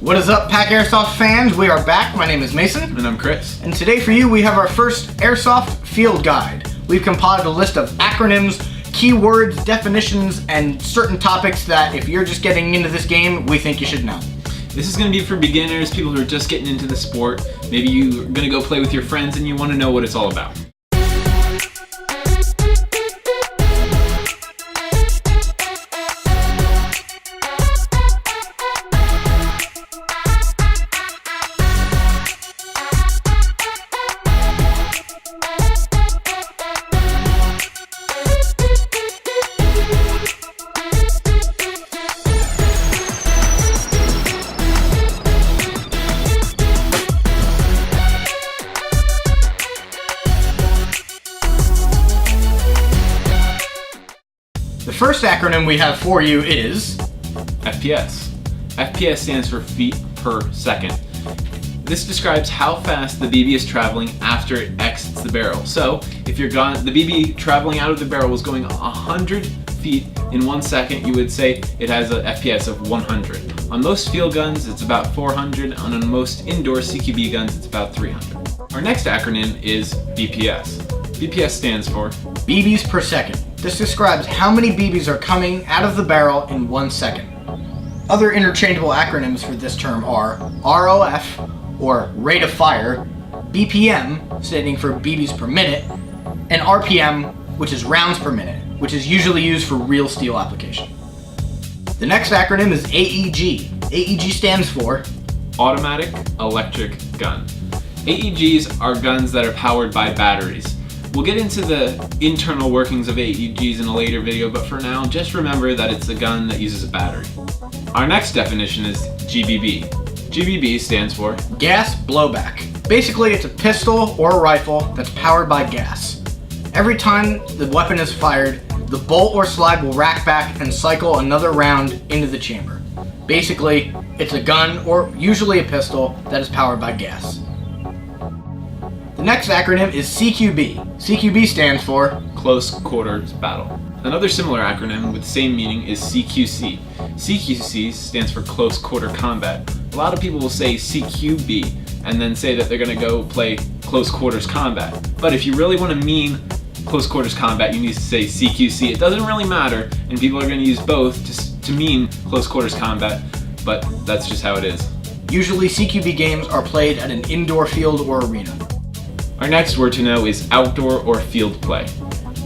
What is up, Pack Airsoft fans? We are back. My name is Mason. And I'm Chris. And today for you, we have our first Airsoft field guide. We've compiled a list of acronyms, keywords, definitions, and certain topics that if you're just getting into this game, we think you should know. This is going to be for beginners, people who are just getting into the sport. Maybe you're going to go play with your friends and you want to know what it's all about. The first acronym we have for you is FPS. FPS stands for feet per second. This describes how fast the BB is traveling after it exits the barrel. So, if the BB traveling out of the barrel was going 100 feet in 1 second, you would say it has an FPS of 100. On most field guns, it's about 400, and on most indoor CQB guns, it's about 300. Our next acronym is BPS. BPS stands for BBs per second. This describes how many BBs are coming out of the barrel in 1 second. Other interchangeable acronyms for this term are ROF, or rate of fire, BPM, standing for BBs per minute, and RPM, which is rounds per minute, which is usually used for real steel application. The next acronym is AEG. AEG stands for Automatic Electric Gun. AEGs are guns that are powered by batteries. We'll get into the internal workings of AEGs in a later video, but for now, just remember that it's a gun that uses a battery. Our next definition is GBB. GBB stands for gas blowback. Basically, it's a pistol or a rifle that's powered by gas. Every time the weapon is fired, the bolt or slide will rack back and cycle another round into the chamber. Basically, it's a gun, or usually a pistol, that is powered by gas. The next acronym is CQB. CQB stands for Close Quarters Battle. Another similar acronym with the same meaning is CQC. CQC stands for Close Quarter Combat. A lot of people will say CQB and then say that they're going to go play Close Quarters Combat. But if you really want to mean Close Quarters Combat, you need to say CQC. It doesn't really matter, and people are going to use both to mean Close Quarters Combat, but that's just how it is. Usually CQB games are played at an indoor field or arena. Our next word to know is outdoor or field play.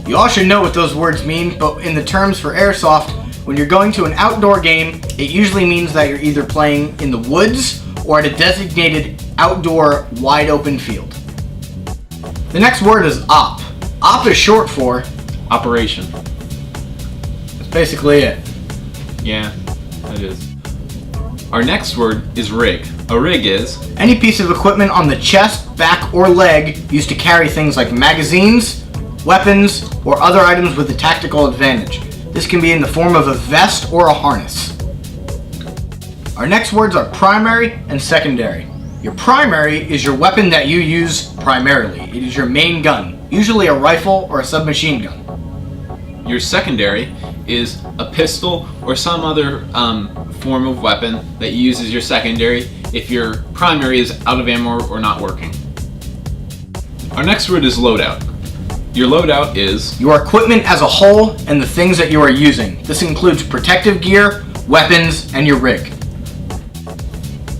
You all should know what those words mean, but in the terms for Airsoft, when you're going to an outdoor game, it usually means that you're either playing in the woods or at a designated outdoor wide open field. The next word is OP. OP is short for Operation. That's basically it. Yeah, it is. Our next word is rig. A rig is any piece of equipment on the chest, back, or leg used to carry things like magazines, weapons, or other items with a tactical advantage. This can be in the form of a vest or a harness. Our next words are primary and secondary. Your primary is your weapon that you use primarily. It is your main gun, usually a rifle or a submachine gun. Your secondary is a pistol or some other form of weapon that you use as your secondary if your primary is out of ammo or not working. Our next word is loadout. Your loadout is your equipment as a whole and the things that you are using. This includes protective gear, weapons, and your rig.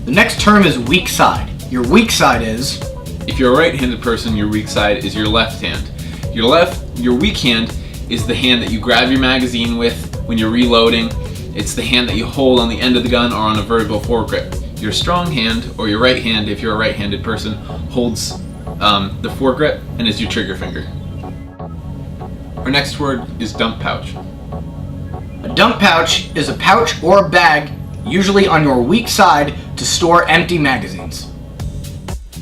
The next term is weak side. Your weak side is if you're a right-handed person, your weak side is your left hand. Your weak hand is the hand that you grab your magazine with when you're reloading. It's the hand that you hold on the end of the gun or on a vertical foregrip. Your strong hand, or your right hand if you're a right-handed person, holds the foregrip and is your trigger finger. Our next word is dump pouch. A dump pouch is a pouch or a bag, usually on your weak side, to store empty magazines.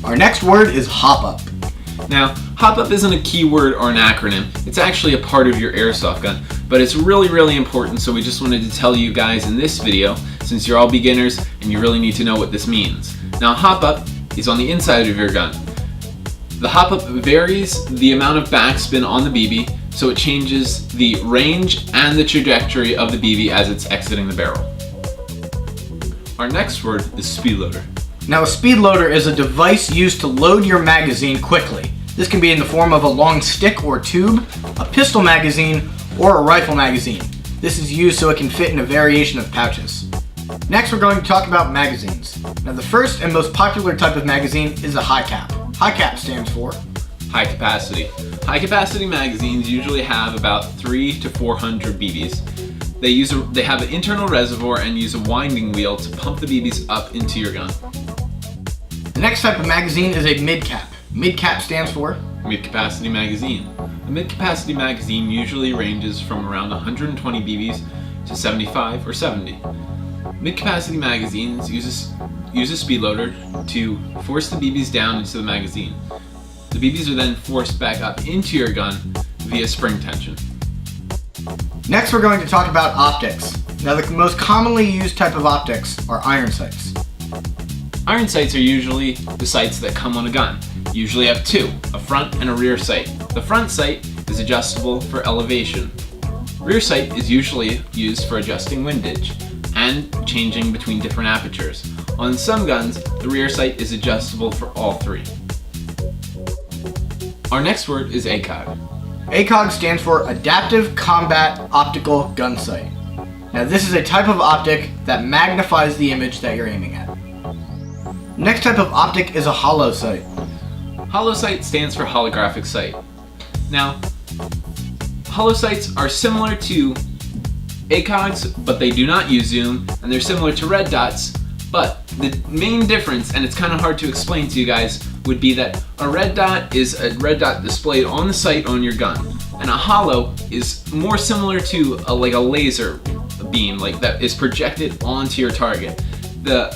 Our next word is hop up. Now, hop up isn't a keyword or an acronym. It's actually a part of your airsoft gun, but it's really important, so we just wanted to tell you guys in this video, since you're all beginners and you really need to know what this means. Now, hop up is on the inside of your gun. The hop up varies the amount of backspin on the BB, so it changes the range and the trajectory of the BB as it's exiting the barrel. Our next word is speed loader. Now, a speed loader is a device used to load your magazine quickly. This can be in the form of a long stick or tube, a pistol magazine, or a rifle magazine. This is used so it can fit in a variation of pouches. Next, we're going to talk about magazines. Now, the first and most popular type of magazine is a high cap. High cap stands for High capacity. High capacity magazines usually have about 300 to 400 BBs. They have an internal reservoir and use a winding wheel to pump the BBs up into your gun. The next type of magazine is a mid-cap. Mid-cap stands for Mid-capacity magazine. A mid-capacity magazine usually ranges from around 120 BBs to 75 or 70. Mid-capacity magazines use a speed loader to force the BBs down into the magazine. The BBs are then forced back up into your gun via spring tension. Next, we're going to talk about optics. Now, the most commonly used type of optics are iron sights. Iron sights are usually the sights that come on a gun. Usually have two, a front and a rear sight. The front sight is adjustable for elevation. Rear sight is usually used for adjusting windage and changing between different apertures. On some guns, the rear sight is adjustable for all three. Our next word is ACOG. ACOG stands for Adaptive Combat Optical Gun Sight. Now, this is a type of optic that magnifies the image that you're aiming at. Next type of optic is a hollow sight. Hollow sight stands for holographic sight. Now, hollow sights are similar to ACOGs, but they do not use zoom, and they're similar to red dots, but the main difference, and it's kind of hard to explain to you guys, would be that a red dot is a red dot displayed on the sight on your gun, and a hollow is more similar to a laser beam, like that is projected onto your target. The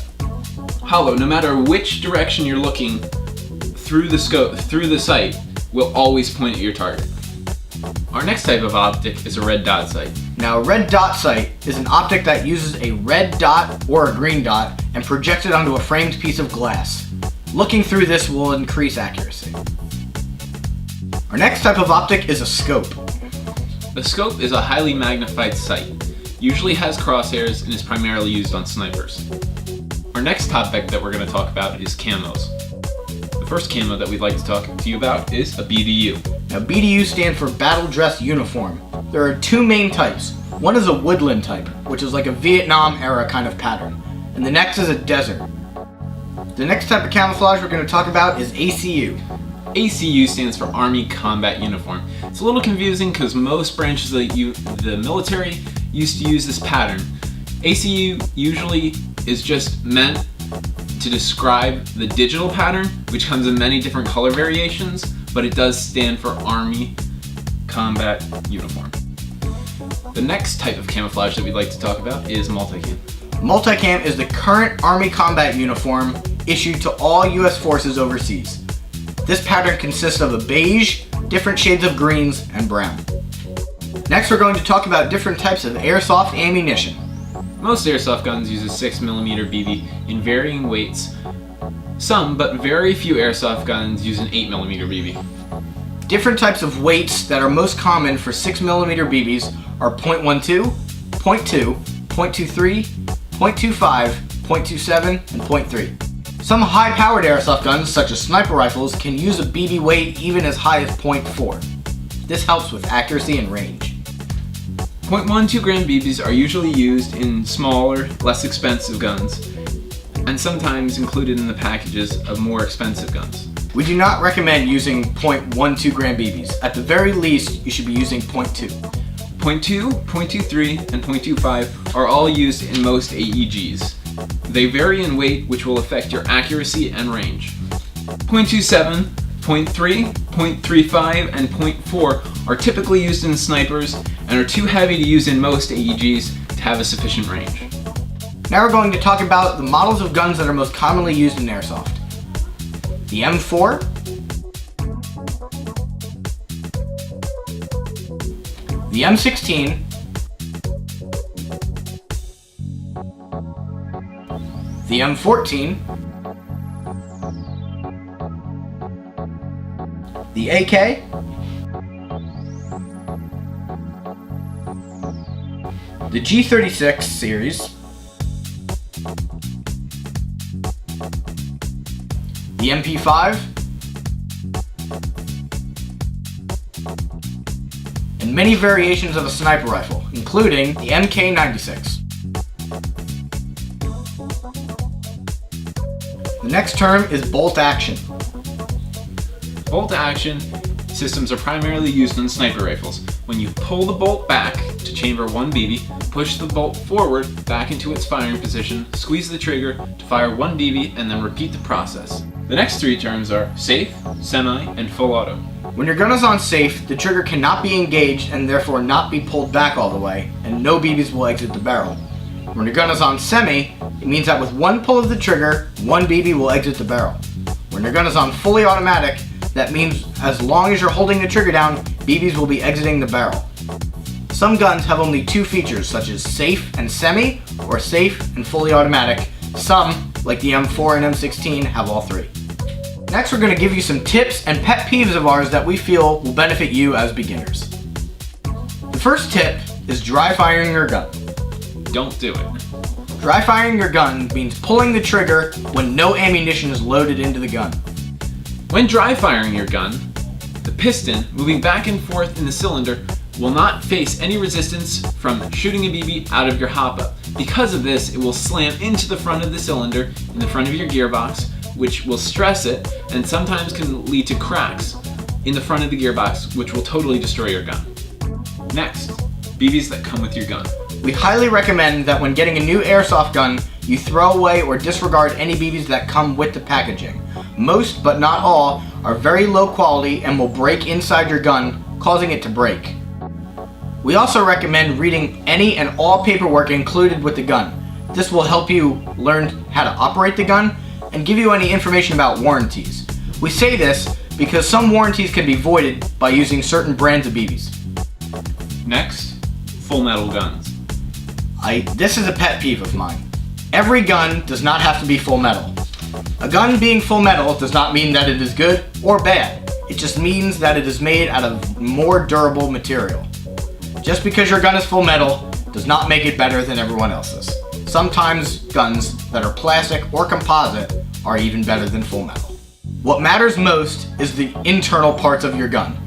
hollow, no matter which direction you're looking through the sight, will always point at your target. Our next type of optic is a red dot sight. Now, a red dot sight is an optic that uses a red dot or a green dot and projects it onto a framed piece of glass. Looking through this will increase accuracy. Our next type of optic is a scope. A scope is a highly magnified sight. Usually has crosshairs and is primarily used on snipers. Our next topic that we're going to talk about is camos. The first camo that we'd like to talk to you about is a BDU. Now, BDU stands for Battle Dress Uniform. There are two main types. One is a woodland type, which is like a Vietnam era kind of pattern, and the next is a desert. The next type of camouflage we're going to talk about is ACU. ACU stands for Army Combat Uniform. It's a little confusing because most branches of the military used to use this pattern. ACU usually is just meant to describe the digital pattern, which comes in many different color variations, but it does stand for Army Combat Uniform. The next type of camouflage that we'd like to talk about is multicam. Multicam is the current Army Combat Uniform issued to all U.S. forces overseas. This pattern consists of a beige, different shades of greens, and brown. Next, we're going to talk about different types of airsoft ammunition. Most airsoft guns use a 6mm BB in varying weights. Some, but very few airsoft guns use an 8mm BB. Different types of weights that are most common for 6mm BBs are .12, .2, .23, .25, .27, and .3. Some high-powered airsoft guns, such as sniper rifles, can use a BB weight even as high as .4. This helps with accuracy and range. .12 gram BBs are usually used in smaller, less expensive guns, and sometimes included in the packages of more expensive guns. We do not recommend using .12 gram BBs. At the very least, you should be using .2. .2, .23, and .25 are all used in most AEGs. They vary in weight, which will affect your accuracy and range. .27, .3, .35, and .4 are typically used in snipers and are too heavy to use in most AEGs to have a sufficient range. Now we're going to talk about the models of guns that are most commonly used in airsoft. The M4, the M16, the M14, the AK, the G36 series, the MP5, and many variations of a sniper rifle, including the MK96. The next term is bolt action. Bolt action systems are primarily used on sniper rifles. When you pull the bolt back to chamber one BB, push the bolt forward back into its firing position, squeeze the trigger to fire one BB, and then repeat the process. The next three terms are safe, semi, and full auto. When your gun is on safe, the trigger cannot be engaged and therefore not be pulled back all the way, and no BBs will exit the barrel. When your gun is on semi, it means that with one pull of the trigger, one BB will exit the barrel. When your gun is on fully automatic, that means as long as you're holding the trigger down, BBs will be exiting the barrel. Some guns have only two features, such as safe and semi, or safe and fully automatic. Some, like the M4 and M16, have all three. Next, we're going to give you some tips and pet peeves of ours that we feel will benefit you as beginners. The first tip is dry firing your gun. Don't do it. Dry firing your gun means pulling the trigger when no ammunition is loaded into the gun. When dry firing your gun, the piston moving back and forth in the cylinder will not face any resistance from shooting a BB out of your hop-up. Because of this, it will slam into the front of the cylinder in the front of your gearbox, which will stress it and sometimes can lead to cracks in the front of the gearbox, which will totally destroy your gun. Next, BBs that come with your gun. We highly recommend that when getting a new airsoft gun, you throw away or disregard any BBs that come with the packaging. Most, but not all, are very low quality and will break inside your gun, causing it to break. We also recommend reading any and all paperwork included with the gun. This will help you learn how to operate the gun and give you any information about warranties. We say this because some warranties can be voided by using certain brands of BBs. Next, full metal guns. This is a pet peeve of mine. Every gun does not have to be full metal. A gun being full metal does not mean that it is good or bad. It just means that it is made out of more durable material. Just because your gun is full metal does not make it better than everyone else's. Sometimes guns that are plastic or composite are even better than full metal. What matters most is the internal parts of your gun,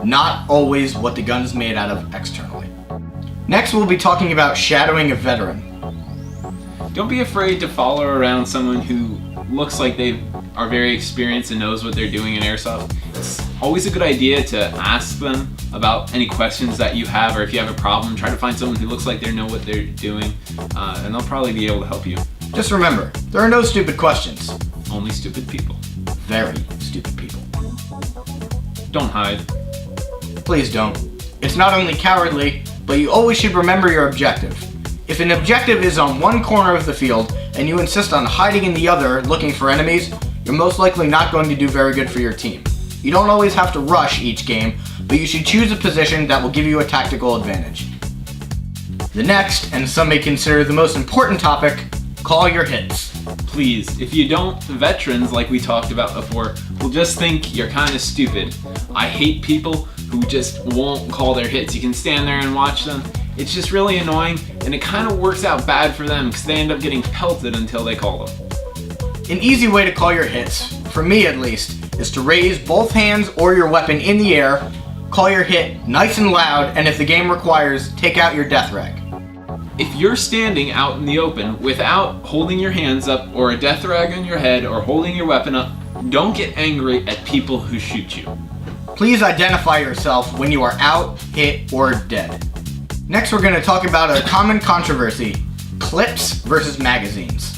not always what the gun is made out of externally. Next, we'll be talking about shadowing a veteran. Don't be afraid to follow around someone who looks like they are very experienced and knows what they're doing in airsoft. It's always a good idea to ask them about any questions that you have, or if you have a problem, try to find someone who looks like they know what they're doing, and they'll probably be able to help you. Just remember, there are no stupid questions. Only stupid people. Very stupid people. Don't hide. Please don't. It's not only cowardly, but you always should remember your objective. If an objective is on one corner of the field and you insist on hiding in the other looking for enemies, you're most likely not going to do very good for your team. You don't always have to rush each game, but you should choose a position that will give you a tactical advantage. The next, and some may consider the most important topic, call your hits. Please, if you don't, veterans, like we talked about before, will just think you're kind of stupid. I hate people who just won't call their hits. You can stand there and watch them. It's just really annoying, and it kind of works out bad for them because they end up getting pelted until they call them. An easy way to call your hits, for me at least, is to raise both hands or your weapon in the air, call your hit nice and loud, and if the game requires, take out your death rag. If you're standing out in the open without holding your hands up or a death rag on your head or holding your weapon up, don't get angry at people who shoot you. Please identify yourself when you are out, hit, or dead. Next, we're going to talk about a common controversy, clips versus magazines.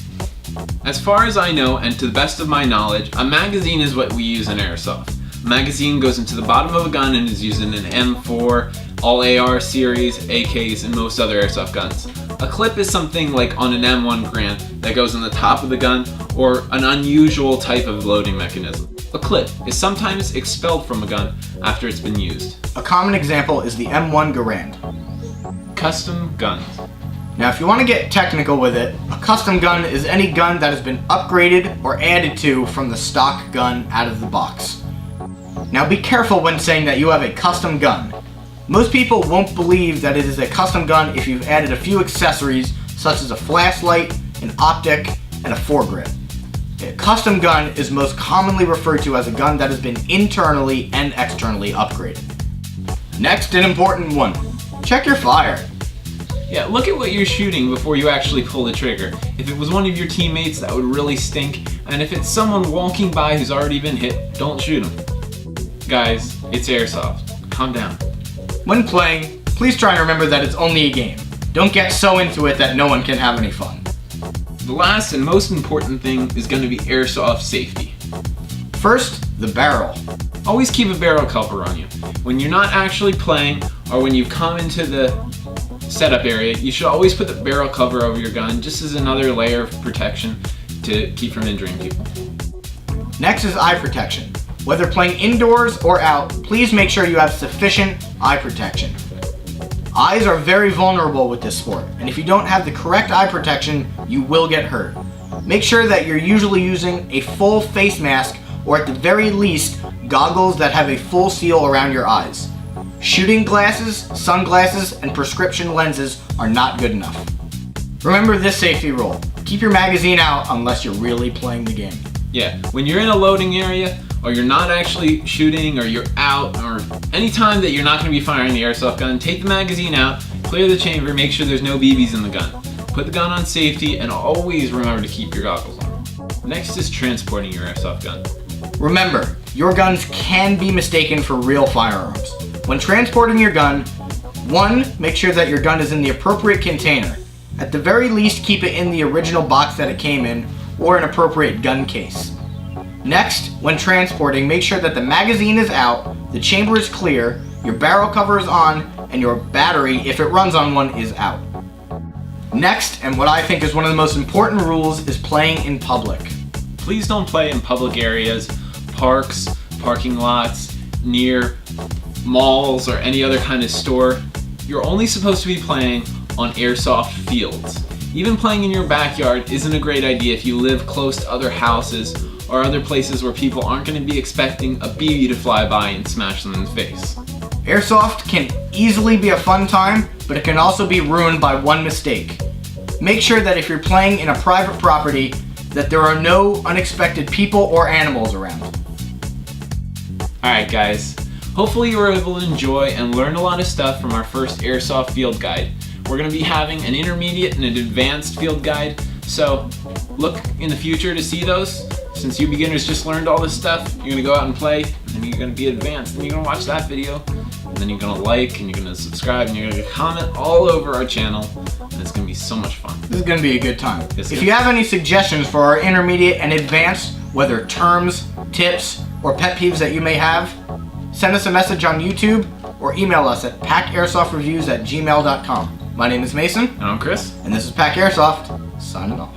As far as I know, and to the best of my knowledge, a magazine is what we use in airsoft. A magazine goes into the bottom of a gun and is used in an M4, all AR series, AKs, and most other airsoft guns. A clip is something like on an M1 Garand that goes on the top of the gun, or an unusual type of loading mechanism. A clip is sometimes expelled from a gun after it's been used. A common example is the M1 Garand. Custom guns. Now, if you want to get technical with it, a custom gun is any gun that has been upgraded or added to from the stock gun out of the box. Now, be careful when saying that you have a custom gun. Most people won't believe that it is a custom gun if you've added a few accessories such as a flashlight, an optic, and a foregrip. A custom gun is most commonly referred to as a gun that has been internally and externally upgraded. Next, an important one. Check your fire. Yeah, look at what you're shooting before you actually pull the trigger. If it was one of your teammates, that would really stink. And if it's someone walking by who's already been hit, don't shoot them. Guys, it's Airsoft. Calm down. When playing, please try and remember that it's only a game. Don't get so into it that no one can have any fun. The last and most important thing is going to be Airsoft safety. First, the barrel. Always keep a barrel cover on you. When you're not actually playing, or when you come into the setup area, you should always put the barrel cover over your gun, just as another layer of protection to keep from injuring people. Next is eye protection. Whether playing indoors or out, please make sure you have sufficient eye protection. Eyes are very vulnerable with this sport, and if you don't have the correct eye protection, you will get hurt. Make sure that you're usually using a full face mask, or at the very least, goggles that have a full seal around your eyes. Shooting glasses, sunglasses, and prescription lenses are not good enough. Remember this safety rule. Keep your magazine out unless you're really playing the game. Yeah, when you're in a loading area, or you're not actually shooting, or you're out, or any time that you're not going to be firing the airsoft gun, take the magazine out, clear the chamber, make sure there's no BBs in the gun. Put the gun on safety, and always remember to keep your goggles on. Next is transporting your airsoft gun. Remember, your guns can be mistaken for real firearms. When transporting your gun, 1. Make sure that your gun is in the appropriate container. At the very least, keep it in the original box that it came in, or an appropriate gun case. Next, when transporting, make sure that the magazine is out, the chamber is clear, your barrel cover is on, and your battery, if it runs on one, is out. Next, and what I think is one of the most important rules, is playing in public. Please don't play in public areas, parks, parking lots, near malls, or any other kind of store. You're only supposed to be playing on airsoft fields. Even playing in your backyard isn't a great idea if you live close to other houses or other places where people aren't going to be expecting a BB to fly by and smash them in the face. Airsoft can easily be a fun time, but it can also be ruined by one mistake. Make sure that if you're playing in a private property, that there are no unexpected people or animals around. Alright guys, hopefully you were able to enjoy and learn a lot of stuff from our first Airsoft field guide. We're going to be having an intermediate and an advanced field guide, so look in the future to see those. Since you beginners just learned all this stuff, you're going to go out and play, and then you're going to be advanced, and you're going to watch that video, and then you're going to like, and you're going to subscribe, and you're going to comment all over our channel, and it's going to be so much fun. This is going to be a good time. Yes, if you have any suggestions for our intermediate and advanced, whether terms, tips, or pet peeves that you may have, send us a message on YouTube or email us at packairsoft@gmail.com. My name is Mason. And I'm Chris. And this is Pack Airsoft, signing off.